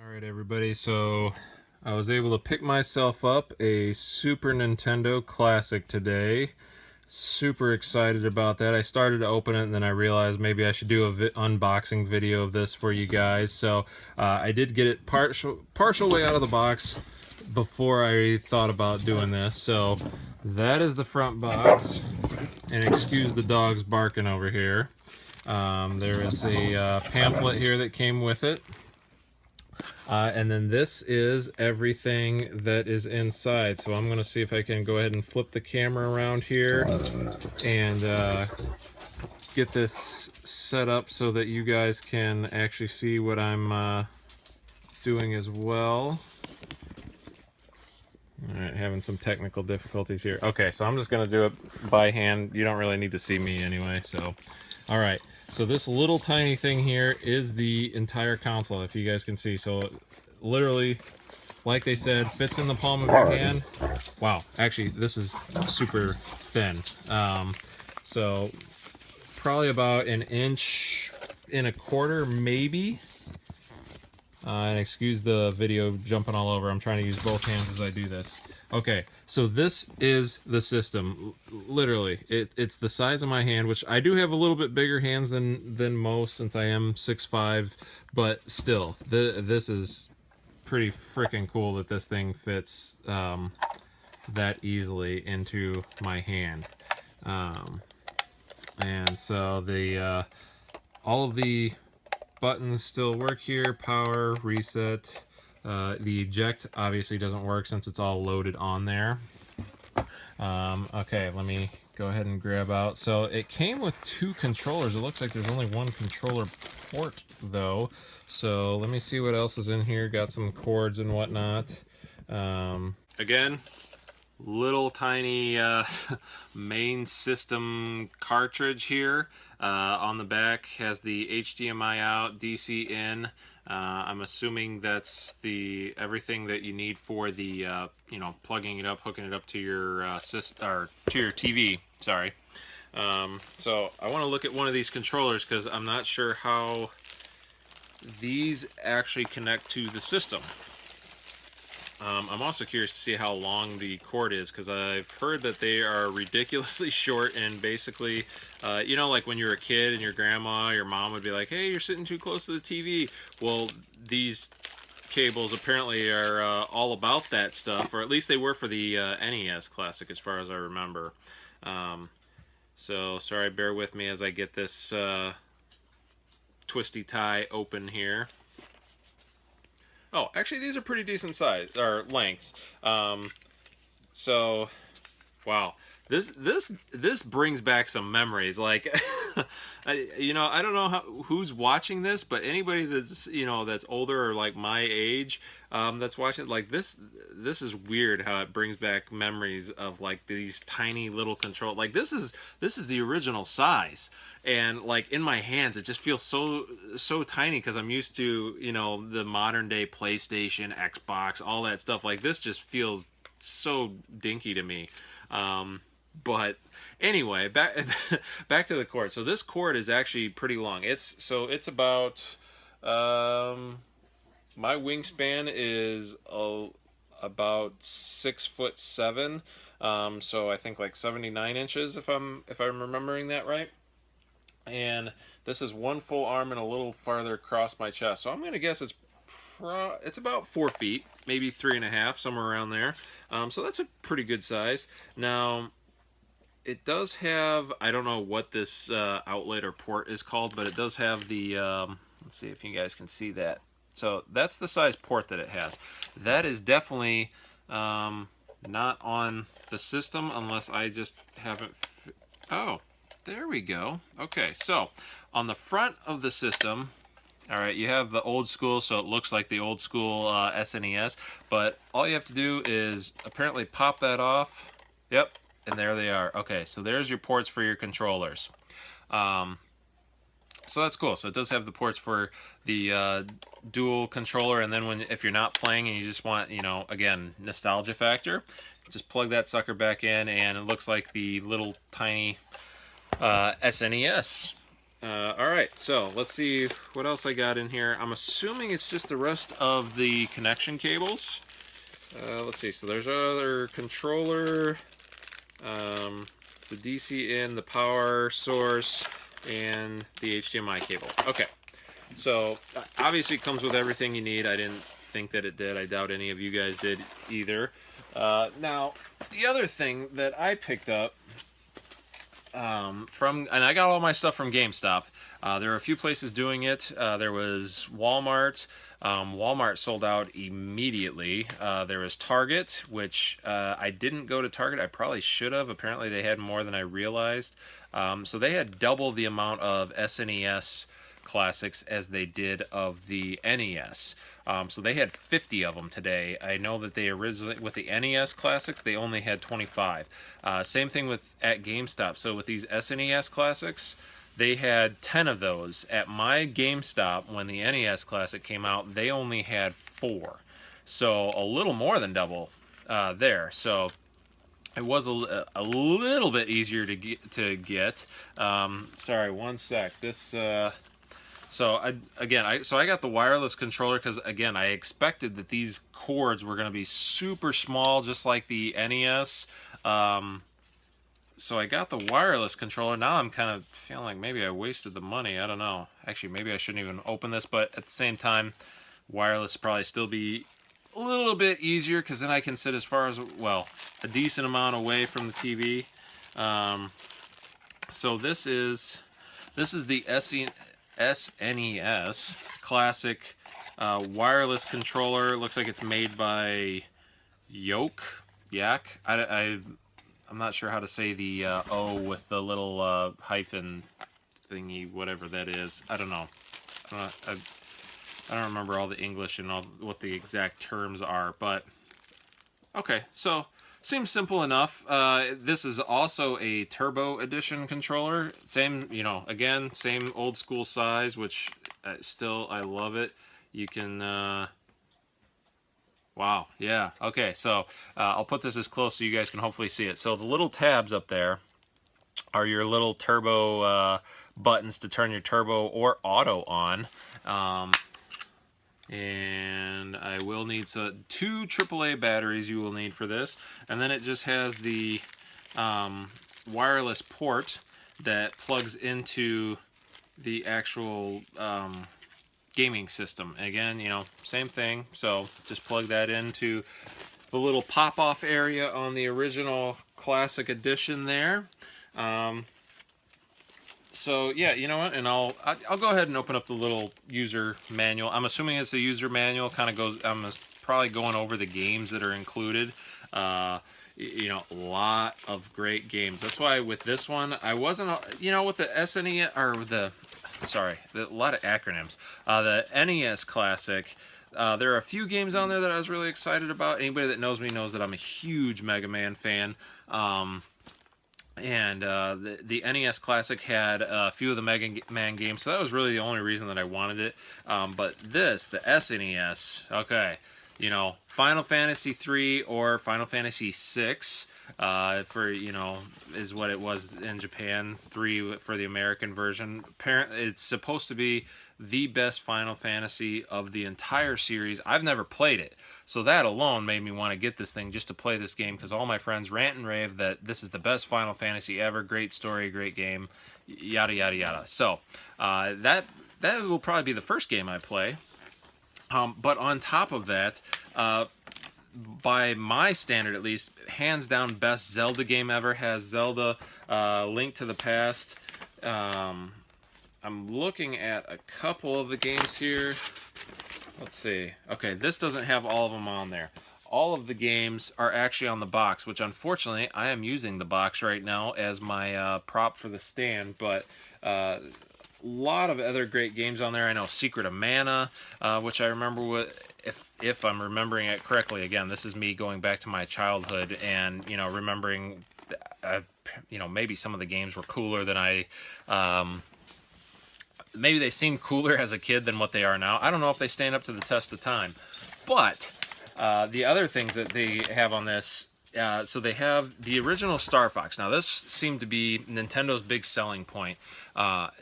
Alright everybody, so I was able to pick myself up a Super Nintendo Classic today. Super excited about that. I started to open it and then I realized maybe I should do a unboxing video of this for you guys. So I did get it partial way out of the box before I thought about doing this. So that is the front box, and excuse the dogs barking over here. There is a pamphlet here that came with it. And then this is everything that is inside. So I'm going to see if I can go ahead and flip the camera around here and get this set up so that you guys can actually see what I'm doing as well. Alright, having some technical difficulties here. Okay, so I'm just going to do it by hand. You don't really need to see me anyway, so... Alright, so this little tiny thing here is the entire console, if you guys can see. So, literally, like they said, fits in the palm of your hand. Wow, actually, this is super thin. So, probably about an inch and a quarter, maybe. And excuse the video jumping all over. I'm trying to use both hands as I do this. Okay, so this is the system. Literally, it's the size of my hand, which I do have a little bit bigger hands than most since I am 6'5", but still, this is pretty freaking cool that this thing fits that easily into my hand. And so the all of the buttons still work here. Power, reset. The eject obviously doesn't work since it's all loaded on there. Okay, let me go ahead and grab out. So it came with two controllers. It looks like there's only one controller port though. So let me see what else is in here. Got some cords and whatnot. Again, little tiny main system cartridge here. On the back has the HDMI out, DC in. I'm assuming that's the everything that you need for the you know, plugging it up, hooking it up to your system or to your TV. Sorry. So I want to look at one of these controllers because I'm not sure how these actually connect to the system. I'm also curious to see how long the cord is, because I've heard that they are ridiculously short, and basically, you know, like when you were a kid and your grandma, your mom would be like, hey, you're sitting too close to the TV. Well, these cables apparently are all about that stuff, or at least they were for the NES Classic as far as I remember. So, sorry, bear with me as I get this twisty tie open here. Oh, actually, these are pretty decent size or length. So, wow, this brings back some memories. Like, you know, I don't know who's watching this, but anybody that's, you know, that's older or like my age, that's watching, like, this is weird how it brings back memories of like these tiny little control. Like, this is the original size. And like in my hands, it just feels so tiny because I'm used to, you know, the modern day PlayStation, Xbox, all that stuff. Like, this just feels so dinky to me. But anyway, back to the cord. So this cord is actually pretty long. It's about my wingspan is about 6'7". So I think like 79 inches if I'm remembering that right. And this is one full arm and a little farther across my chest. So I'm going to guess it's about 4 feet, maybe 3.5, somewhere around there. So that's a pretty good size. Now, it does have, I don't know what this outlet or port is called, but it does have the, let's see if you guys can see that. So that's the size port that it has. That is definitely not on the system unless I just haven't, oh. There we go. Okay, so on the front of the system, all right, you have the old school, so it looks like the old school SNES, but all you have to do is apparently pop that off. Yep, and there they are. Okay, so there's your ports for your controllers. So that's cool. So it does have the ports for the dual controller, and then if you're not playing and you just want, you know, again, nostalgia factor, just plug that sucker back in, and it looks like the little tiny SNES. All right, so let's see what else I got in here. I'm assuming it's just the rest of the connection cables. Let's see. So there's another controller, the DC in, the power source, and the HDMI cable. Okay, so obviously it comes with everything you need. I didn't think that it did. I doubt any of you guys did either. Now, the other thing that I picked up and I got all my stuff from GameStop. There were a few places doing it. There was Walmart. Walmart sold out immediately. There was Target, which I didn't go to Target. I probably should have. Apparently they had more than I realized. So they had double the amount of SNES classics as they did of the NES. So they had 50 of them today. I know that they originally, with the NES classics, they only had 25. Same thing with at GameStop. So with these SNES classics, they had 10 of those. At my GameStop, when the NES classic came out, they only had 4. So a little more than double there. So it was a little bit easier to get. Sorry, one sec. This. So I got the wireless controller because again I expected that these cords were going to be super small, just like the NES. So I got the wireless controller. Now I'm kind of feeling like maybe I wasted the money. I don't know. Actually, maybe I shouldn't even open this, but at the same time, wireless would probably still be a little bit easier because then I can sit as far as, well, a decent amount away from the TV. So this is the SNES Classic wireless controller. Looks like it's made by Yak. I'm not sure how to say the O with the little hyphen thingy, whatever that is. I don't know. I don't remember all the English and all what the exact terms are, but okay. So seems simple enough. This is also a Turbo Edition controller. Same, again, same old school size, which still I love it. You can. Wow, yeah. Okay, so I'll put this as close so you guys can hopefully see it. So the little tabs up there are your little turbo buttons to turn your turbo or auto on. And I will need 2 AAA batteries you will need for this. And then it just has the wireless port that plugs into the actual gaming system. Again, same thing. So just plug that into the little pop-off area on the original Classic Edition there. So yeah, you know what? And I'll go ahead and open up the little user manual. I'm assuming it's a user manual. Kind of goes. I'm probably going over the games that are included. A lot of great games. That's why with this one, I wasn't. With the SNES or a lot of acronyms. The NES Classic. There are a few games on there that I was really excited about. Anybody that knows me knows that I'm a huge Mega Man fan. And the NES Classic had a few of the Mega Man games, so that was really the only reason that I wanted it. But the SNES, okay, Final Fantasy 3 or Final Fantasy 6 is what it was in Japan. 3 for the American version. Apparently, it's supposed to be the best Final Fantasy of the entire series. I've never played it, so that alone made me want to get this thing just to play this game because all my friends rant and rave that this is the best Final Fantasy ever. Great story, great game, yada yada yada. So that will probably be the first game I play. But on top of that, by my standard at least, hands down best Zelda game ever. Has Zelda Link to the Past. I'm looking at a couple of the games here. Let's see. Okay, this doesn't have all of them on there. All of the games are actually on the box, which unfortunately I am using the box right now as my prop for the stand, but a lot of other great games on there. I know Secret of Mana, which I remember if I'm remembering it correctly. Again, this is me going back to my childhood and remembering maybe some of the games were cooler than I maybe they seemed cooler as a kid than what they are now. I don't know if they stand up to the test of time. But the other things that they have on this So they have the original Star Fox. Now this seemed to be Nintendo's big selling point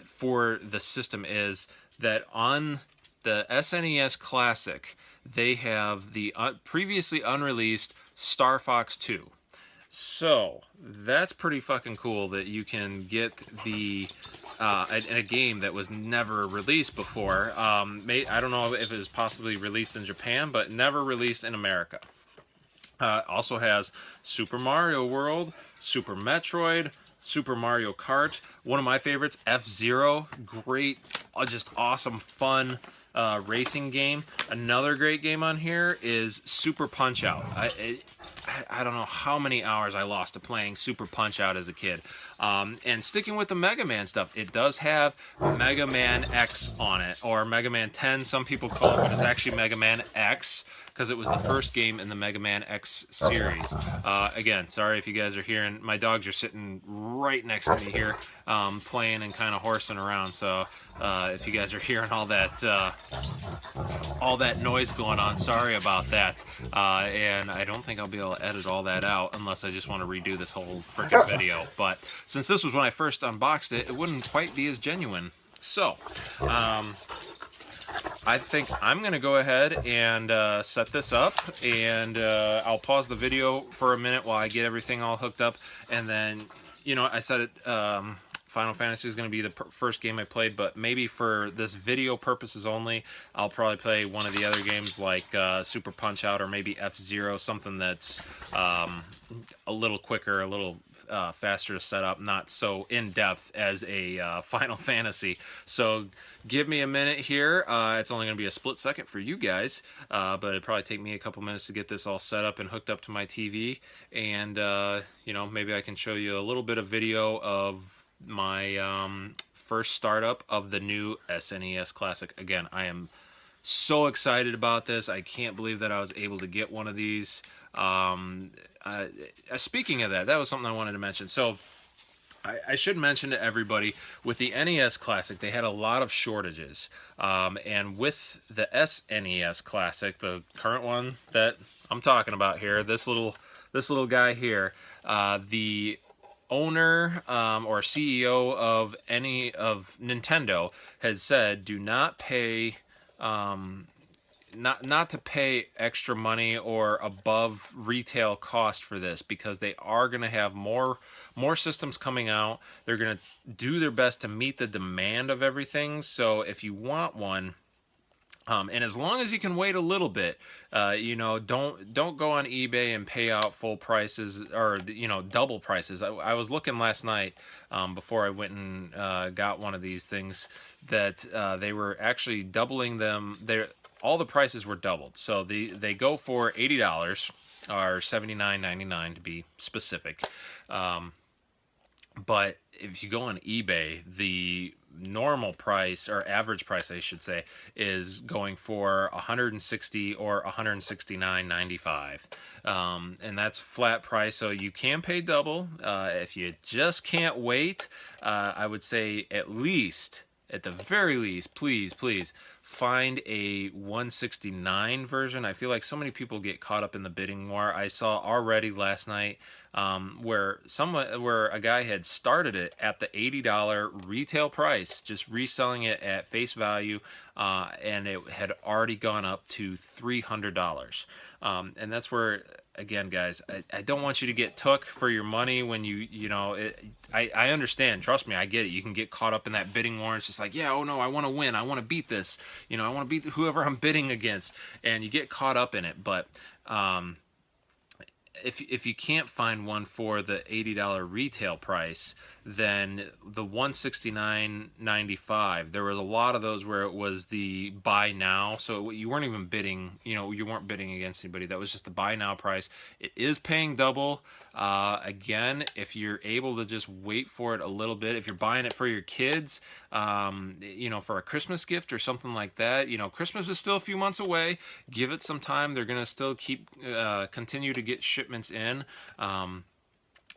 for the system, is that on the SNES Classic they have the previously unreleased Star Fox 2. So that's pretty fucking cool that you can get the in a game that was never released before. I don't know if it was possibly released in Japan, but never released in America. Also has Super Mario World, Super Metroid, Super Mario Kart. One of my favorites, F-Zero. Great, just awesome, fun racing game. Another great game on here is Super Punch-Out. I don't know how many hours I lost to playing Super Punch-Out as a kid. And sticking with the Mega Man stuff, it does have Mega Man X on it, or Mega Man 10, some people call it, but it's actually Mega Man X, because it was the first game in the Mega Man X series. Again, sorry if you guys are hearing, my dogs are sitting right next to me here, playing and kind of horsing around, so if you guys are hearing all that noise going on, sorry about that. And I don't think I'll be able to edit all that out unless I just want to redo this whole freaking video. But since this was when I first unboxed it, it wouldn't quite be as genuine. So, I think I'm going to go ahead and set this up, and I'll pause the video for a minute while I get everything all hooked up, and then, you know, I said it, Final Fantasy is going to be the first game I played, but maybe for this video purposes only, I'll probably play one of the other games like Super Punch-Out or maybe F-Zero, something that's a little quicker, a little faster to set up, not so in-depth as a Final Fantasy. So give me a minute here. It's only going to be a split second for you guys, but it'd probably take me a couple minutes to get this all set up and hooked up to my TV, and you know, maybe I can show you a little bit of video of my first startup of the new SNES Classic. Again, I am so excited about this. I can't believe that I was able to get one of these. Speaking of that, that was something I wanted to mention. So I should mention to everybody, with the NES Classic, they had a lot of shortages. And with the SNES Classic, the current one that I'm talking about here, this little guy here, the owner or CEO of Nintendo has said, do not pay not to pay extra money or above retail cost for this, because they are going to have more systems coming out. They're going to do their best to meet the demand of everything. So if you want one, and as long as you can wait a little bit, you know, don't go on eBay and pay out full prices, or, you know, double prices. I was looking last night before I went and got one of these things, that they were actually doubling them. All the prices were doubled. So they go for $80 or $79.99 to be specific. But if you go on eBay, the normal price, or average price I should say, is going for $160 or $169.95, and that's flat price. So you can pay double. If you just can't wait, I would say at the very least, please find a 169 version. I feel like so many people get caught up in the bidding war. I saw already last night where a guy had started it at the $80 retail price, just reselling it at face value, and it had already gone up to $300. And that's where, again, guys, I don't want you to get took for your money when I understand, trust me, I get it. You can get caught up in that bidding war. It's just like, yeah, oh no, I want to win, I want to beat this, I want to beat whoever I'm bidding against, and you get caught up in it. But if you can't find one for the $80 retail price, then the $169.95, there was a lot of those where it was the buy now, so you weren't even bidding, you weren't bidding against anybody. That was just the buy now price. It is paying double. Again, if you're able to just wait for it a little bit, if you're buying it for your kids, for a Christmas gift or something like that, Christmas is still a few months away. Give it some time. They're gonna still continue to get shipments in.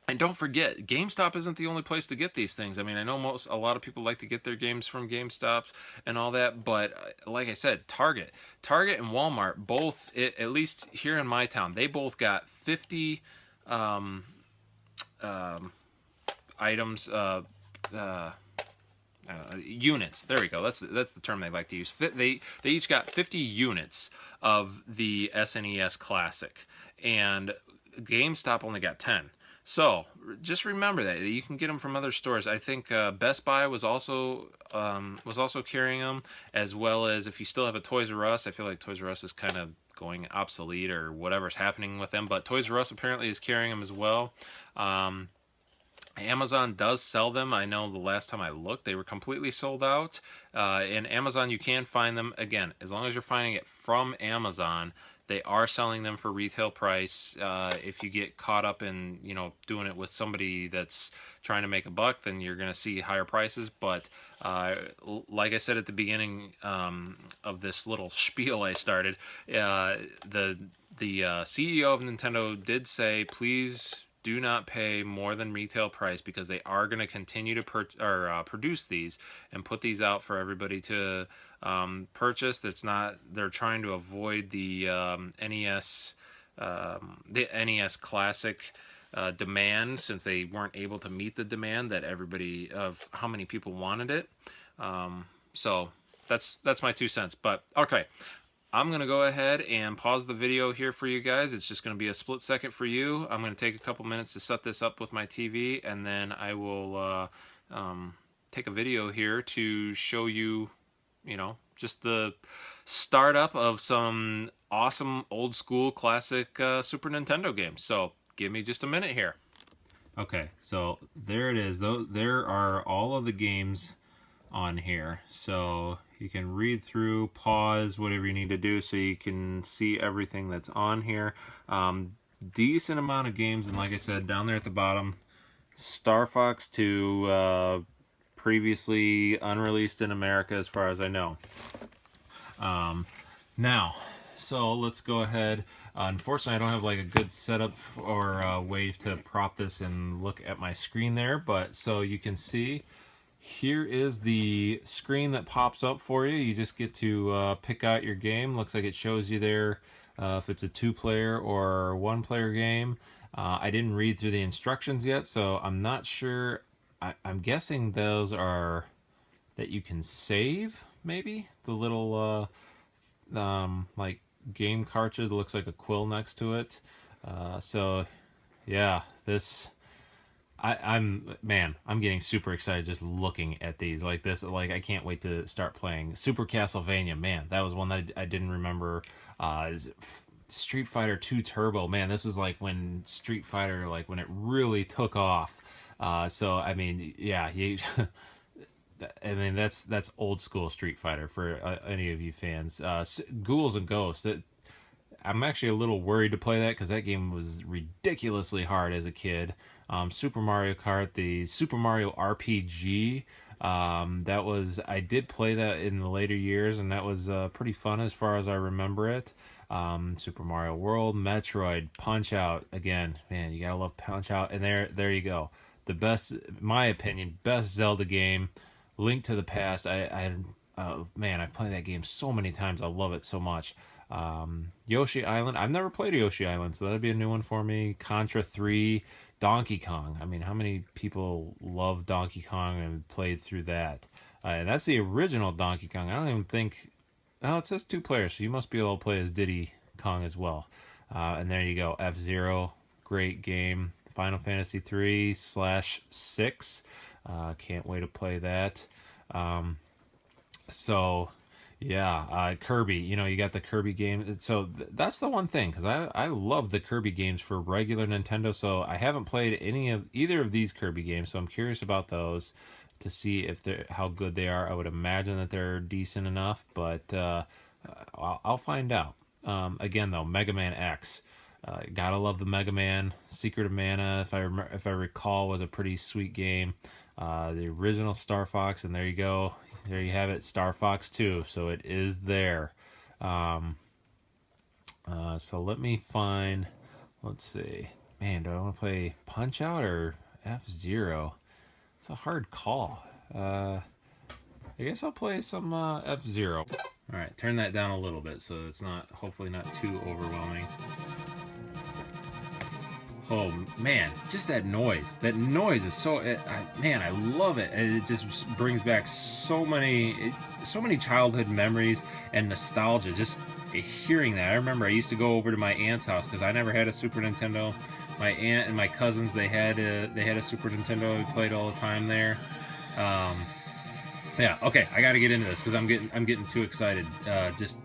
And don't forget, GameStop isn't the only place to get these things. I mean, I know a lot of people like to get their games from GameStop and all that, but like I said, Target and Walmart both, at least here in my town, they both got 50 um, um, items, uh, units. There we go. That's the term they like to use. They each got 50 units of the SNES Classic, and GameStop only got 10. So just remember that you can get them from other stores. I think Best Buy was also carrying them, as well as if you still have a Toys R Us. I feel like Toys R Us is kind of going obsolete or whatever's happening with them, but Toys R Us apparently is carrying them as well. Um, Amazon does sell them. I know the last time I looked, they were completely sold out. In Amazon, you can find them again as long as you're finding it from Amazon. They are selling them for retail price. If you get caught up in doing it with somebody that's trying to make a buck, then you're going to see higher prices. But like I said at the beginning of this little spiel I started, the CEO of Nintendo did say, please do not pay more than retail price, because they are going to continue to produce these and put these out for everybody to purchase. They're trying to avoid the NES Classic demand, since they weren't able to meet the demand that everybody of how many people wanted it. So that's my 2 cents. But okay, I'm going to go ahead and pause the video here for you guys. It's just going to be a split second for you. I'm going to take a couple minutes to set this up with my TV, and then I will take a video here to show you, just the startup of some awesome old school classic Super Nintendo games. So give me just a minute here. Okay, so there it is. There are all of the games on here, so you can read through, pause, whatever you need to do, so you can see everything that's on here. Decent amount of games, and like I said, down there at the bottom, Star Fox 2, previously unreleased in America as far as I know. Now, so let's go ahead. Unfortunately, I don't have like a good setup or way to prop this and look at my screen there, but so you can see, here is the screen that pops up for you. You just get to pick out your game. Looks like it shows you there if it's a 2-player or 1-player game. I didn't read through the instructions yet, so I'm not sure. I'm guessing those are that you can save, maybe? The little like game cartridge looks like a quill next to it. So yeah, this... I'm getting super excited just looking at these like this. Like, I can't wait to start playing Super Castlevania. Man, that was one that I didn't remember. Street Fighter 2 Turbo. Man, this was like when Street Fighter, like when it really took off. So I mean, yeah, I mean that's old school Street Fighter for any of you fans. Ghouls and Ghosts. I'm actually a little worried to play that because that game was ridiculously hard as a kid. Super Mario Kart, the Super Mario RPG, I did play that in the later years, and that was pretty fun as far as I remember it. Super Mario World, Metroid, Punch-Out, again, man, you gotta love Punch-Out, and there you go. The best, in my opinion, best Zelda game, Link to the Past. Man, I've played that game so many times, I love it so much. Yoshi Island, I've never played Yoshi Island, so that'd be a new one for me. Contra 3, Donkey Kong. I mean, how many people love Donkey Kong and played through that? And that's the original Donkey Kong. I don't even think... Oh, it says 2 players, so you must be able to play as Diddy Kong as well. And there you go. F-Zero, great game. Final Fantasy 3/6. Can't wait to play that. So... Yeah, Kirby, you got the Kirby game. So that's the one thing, because I love the Kirby games for regular Nintendo, so I haven't played either of these Kirby games, so I'm curious about those to see if how good they are. I would imagine that they're decent enough, but I'll find out. Again, though, Mega Man X. Gotta love the Mega Man. Secret of Mana, if I recall, was a pretty sweet game. The original Star Fox, and there you go. There you have it, Star Fox 2. So it is there. So let me find... Let's see. Man, do I want to play Punch-Out or F-Zero? It's a hard call. I guess I'll play some F-Zero. Alright, turn that down a little bit so it's hopefully not too overwhelming. Oh man, just that noise. That noise is so. Man, I love it. It just brings back so many childhood memories and nostalgia. Just hearing that. I remember I used to go over to my aunt's house because I never had a Super Nintendo. My aunt and my cousins they had a Super Nintendo. We played all the time there. Um, yeah. Okay, I got to get into this because I'm getting too excited. Just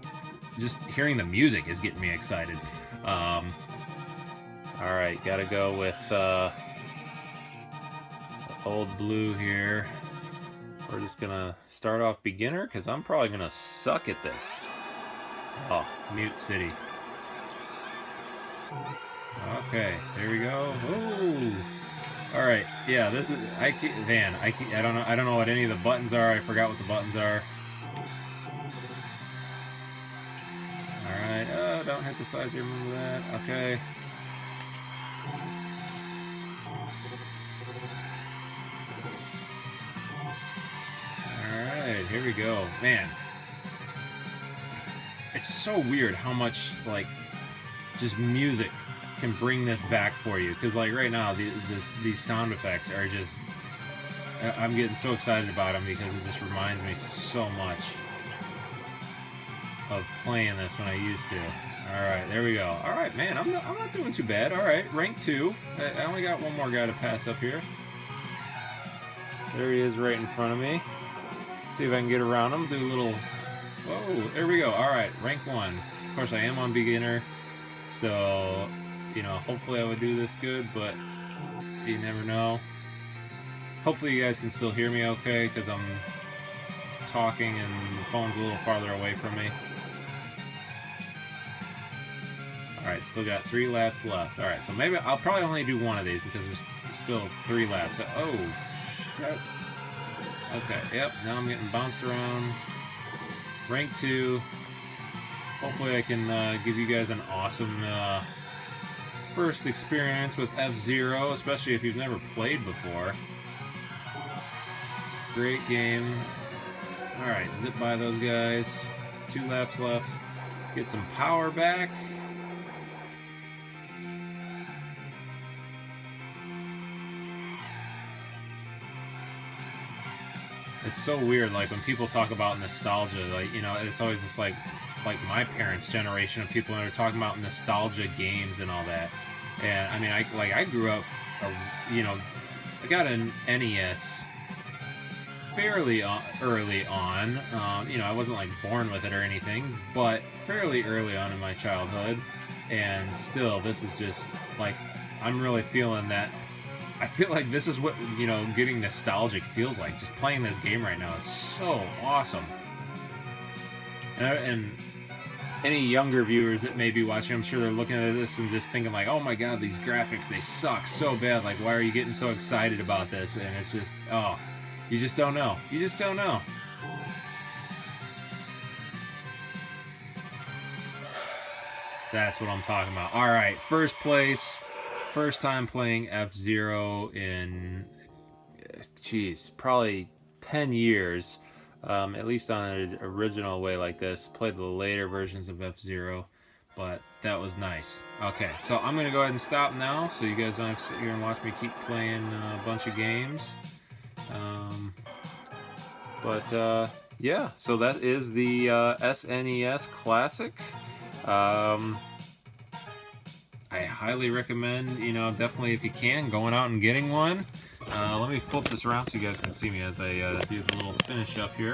hearing the music is getting me excited. All right, gotta go with Old Blue here. We're just gonna start off beginner because I'm probably gonna suck at this. Oh, Mute City. Okay, there we go. Ooh. All right, yeah, this is I don't know what any of the buttons are. I forgot what the buttons are. All right, don't hit the sides. You remember that? Okay. Alright, here we go. Man, it's so weird how much, like, just music can bring this back for you. Because, like, right now, these sound effects are just... I'm getting so excited about them because it just reminds me so much of playing this when I used to. Alright, there we go. Alright, man, I'm not doing too bad. Alright, rank 2. I only got one more guy to pass up here. There he is right in front of me. See if I can get around him. Do a little... Whoa, there we go. Alright, rank 1. Of course, I am on beginner. So, you know, hopefully I would do this good, but you never know. Hopefully you guys can still hear me okay, because I'm talking and the phone's a little farther away from me. Alright, still got 3 laps left. Alright, so maybe I'll probably only do one of these because there's still 3 laps. Oh, shit. Okay, yep, now I'm getting bounced around. Rank 2. Hopefully I can give you guys an awesome first experience with F-Zero, especially if you've never played before. Great game. Alright, zip by those guys. 2 laps left. Get some power back. It's so weird, like, when people talk about nostalgia, like, you know, it's always just like my parents' generation of people that are talking about nostalgia games and all that. And, I mean, I grew up, you know, I got an NES fairly early on. You know, I wasn't, like, born with it or anything, but fairly early on in my childhood. And still, this is just, like, I'm really feeling that. I feel like this is what, you know, getting nostalgic feels like. Just playing this game right now is so awesome. And any younger viewers that may be watching, I'm sure they're looking at this and just thinking like, oh my god, these graphics, they suck so bad. Like, why are you getting so excited about this? And it's just, oh, you just don't know. You just don't know. That's what I'm talking about. All right, first place. First time playing F-Zero in, geez, probably 10 years. At least on an original way like this. Played the later versions of F-Zero, but that was nice. Okay, so I'm going to go ahead and stop now so you guys don't have to sit here and watch me keep playing a bunch of games. Yeah, so that is the SNES Classic. I highly recommend, you know, definitely if you can, going out and getting one. Let me flip this around so you guys can see me as I do the little finish up here.